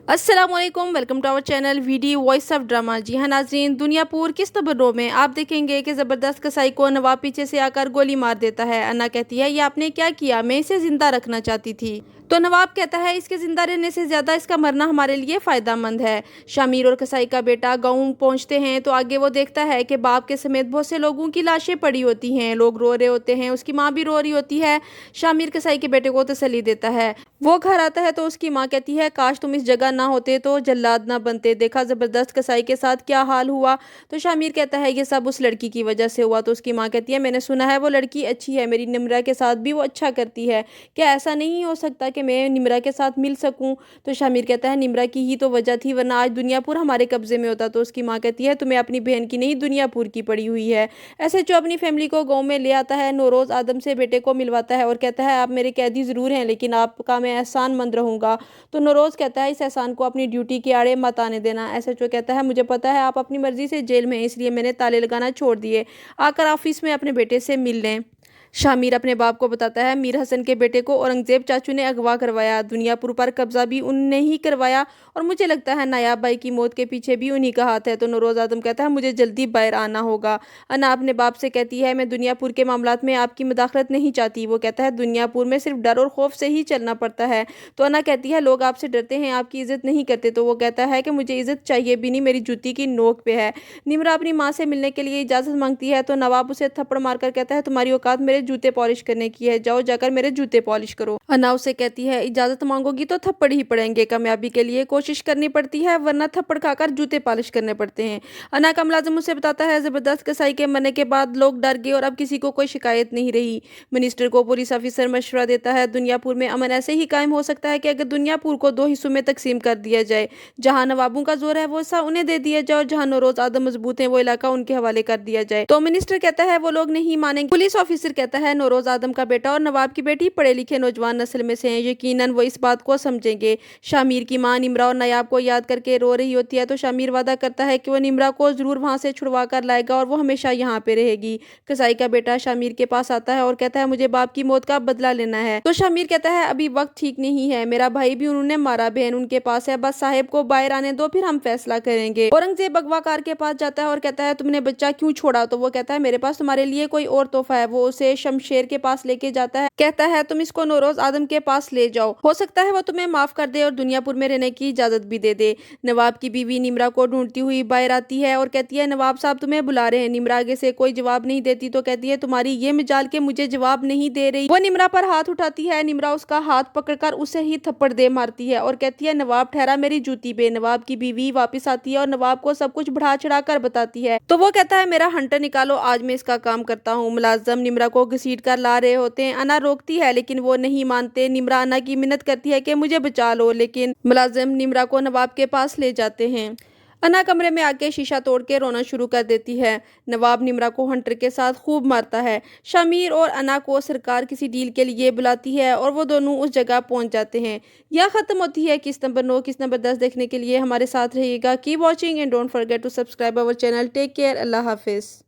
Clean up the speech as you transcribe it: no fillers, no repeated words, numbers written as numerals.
अस्सलाम वालेकुम, welcome to our channel VD voice of drama. जी हाँ नाज़रीन, दुनियापुर किस खबरों में आप देखेंगे कि ज़बरदस्त कसाई को नवाब पीछे से आकर गोली मार देता है। अन्ना कहती है, ये आपने क्या किया, मैं इसे ज़िंदा रखना चाहती थी। तो नवाब कहता है, इसके ज़िंदा रहने से ज़्यादा इसका मरना हमारे लिए फ़ायदेमंद है। शामिर और कसाई का बेटा गाँव पहुँचते हैं तो आगे वो देखता है कि बाप के समेत बहुत से लोगों की लाशें पड़ी होती हैं। लोग रो रहे होते हैं, उसकी माँ भी रो रही होती है। शामिर कसाई के बेटे को तसल्ली देता है। वो घर आता है तो उसकी माँ कहती है, काश तुम इस जगह ना होते तो जल्लाद ना बनते, देखा ज़बरदस्त कसाई के साथ क्या हाल हुआ। तो शामिर कहता है, ये सब उस लड़की की वजह से हुआ। तो उसकी माँ कहती है, मैंने सुना है वो लड़की अच्छी है, मेरी निम्रा के साथ भी वो अच्छा करती है, क्या ऐसा नहीं हो सकता कि मैं निम्रा के साथ मिल सकूं। तो शामिर कहता है, निम्रा की ही तो वजह थी, वरना आज दुनियापुर हमारे कब्जे में होता। तो उसकी माँ कहती है, तुम्हें अपनी बहन की नहीं दुनियापुर की पड़ी हुई है। ऐसे जो अपनी फैमिली को गाँव में ले आता है, नौरोज आदम से बेटे को मिलवाता है और कहता है, आप मेरे कैदी ज़रूर हैं लेकिन आपका मैं एहसान मंद रहूंगा। तो नौरोज कहता है, इस एहसान को अपनी ड्यूटी के आड़े मत आने देना। ऐसे जो कहता है, मुझे पता है आप अपनी मर्जी से जेल में हैं, इसलिए मैंने ताले लगाना छोड़ दिए, आकर ऑफिस में अपने बेटे से मिल लें। शामिर अपने बाप को बताता है, मीर हसन के बेटे को औरंगजेब चाचू ने अगवा करवाया, दुनियापुर पर कब्जा भी उनने ही करवाया और मुझे लगता है नायाब भाई की मौत के पीछे भी उन्हीं का हाथ है। तो नौरोज आदम कहता है, मुझे जल्दी बाहर आना होगा। अन्ना अपने बाप से कहती है, मैं दुनियापुर के मामलात में आपकी मदाखलत नहीं चाहती। वो कहता है, दुनियापुर में सिर्फ डर और खौफ से ही चलना पड़ता है। तो अन्ना कहती है, लोग आपसे डरते हैं, आपकी इज्जत नहीं करते। तो वो कहता है कि मुझे इज्जत चाहिए भी नहीं, मेरी जूती की नोक पे है। निम्रा अपनी माँ से मिलने के लिए इजाजत मांगती है तो नवाब उसे थप्पड़ मारकर कहता है, तुम्हारी औकात मेरे जूते पॉलिश करने की है, जाओ जाकर मेरे जूते पॉलिश करो। अन्ना उसे कहती है, इजाजत मांगोगी तो थप्पड़ ही पड़ेंगे, कामयाबी के लिए कोशिश करनी पड़ती है वरना थप्पड़ खाकर जूते पॉलिश करने पड़ते हैं। अन्ना का मुलाजिम उसे बताता है, जबरदस्त कसाई के मरने के बाद लोग डर गए और अब किसी को कोई शिकायत नहीं रही। मिनिस्टर को पुलिस ऑफिसर मशवरा देता है, दुनियापुर में अमन ऐसे ही कायम हो सकता है कि अगर दुनियापुर को दो हिस्सों में तकसीम कर दिया जाए, जहां नवाबों का जोर है वो हिस्सा उन्हें दे दिया जाए और जहां नौरोज आदम मजबूत है वो इलाका उनके हवाले कर दिया जाए। तो मिनिस्टर कहता है, वो लोग नहीं मानेंगे। पुलिस ऑफिसर कहता है, नौरोज आदम का बेटा और नवाब की बेटी पढ़े लिखे नौजवान नस्ल में से हैं, यकीनन वो इस बात को समझेंगे। शामिर की मां निम्रा और नायाब को याद करके रो रही होती है तो शामिर वादा करता है कि वो निम्रा को जरूर वहां से छुड़वा कर लाएगा और वो हमेशा यहाँ पे रहेगी। कसाई का बेटा शामिर के पास आता है और कहता है, मुझे बाप की मौत का बदला लेना है। तो शामिर कहता है, अभी वक्त ठीक नहीं है, मेरा भाई भी उन्होंने मारा, बहन उनके पास है, बस साहेब को बाहर आने दो फिर हम फैसला करेंगे। औरंगजेब अगवाकार के पास जाता है और कहता है, तुमने बच्चा क्यों छोड़ा। तो वो कहता है, मेरे पास तुम्हारे लिए कोई और तोहफा है। वो उसे शमशेर के पास लेके जाता है, कहता है, तुम इसको नौरोज आदम के पास ले जाओ, हो सकता है वो तुम्हें माफ कर दे और दुनियापुर में रहने की इजाजत भी दे दे। नवाब की बीवी निम्रा को ढूंढती हुई बाहर आती है और कहती है, नवाब साहब तुम्हें बुला रहे हैं। निम्रा आगे से कोई जवाब नहीं देती तो कहती है, तुम्हारी ये मजाल के मुझे जवाब नहीं दे रही। वो निम्रा पर हाथ उठाती है, निम्रा उसका हाथ पकड़कर उसे ही थप्पड़ दे मारती है और कहती है, नवाब ठहरा मेरी जूती पे। नवाब की बीवी वापस आती है और नवाब को सब कुछ बढ़ा चढ़ा कर बताती है। तो वो कहता है, मेरा हंटर निकालो, आज मैं इसका काम करता हूँ। मुलाजम निम्रा को घसीट कर ला रहे होते हैं, अन्ना रोकती है लेकिन वो नहीं मानते। निम्रा अन्ना की मिन्नत करती है कि मुझे बचा लो, लेकिन मुलाजिम निम्रा को नवाब के पास ले जाते हैं। अन्ना कमरे में आके शीशा तोड़ के रोना शुरू कर देती है। नवाब निम्रा को हंटर के साथ खूब मारता है। शामिर और अन्ना को सरकार किसी डील के लिए बुलाती है और वो दोनों उस जगह पहुंच जाते हैं। यह खत्म होती है किस नंबर 9 किस नंबर 10 देखने के लिए हमारे साथ रहिएगा। Keep watching and don't forget to subscribe our channel. Take care, अल्लाह हाफिज।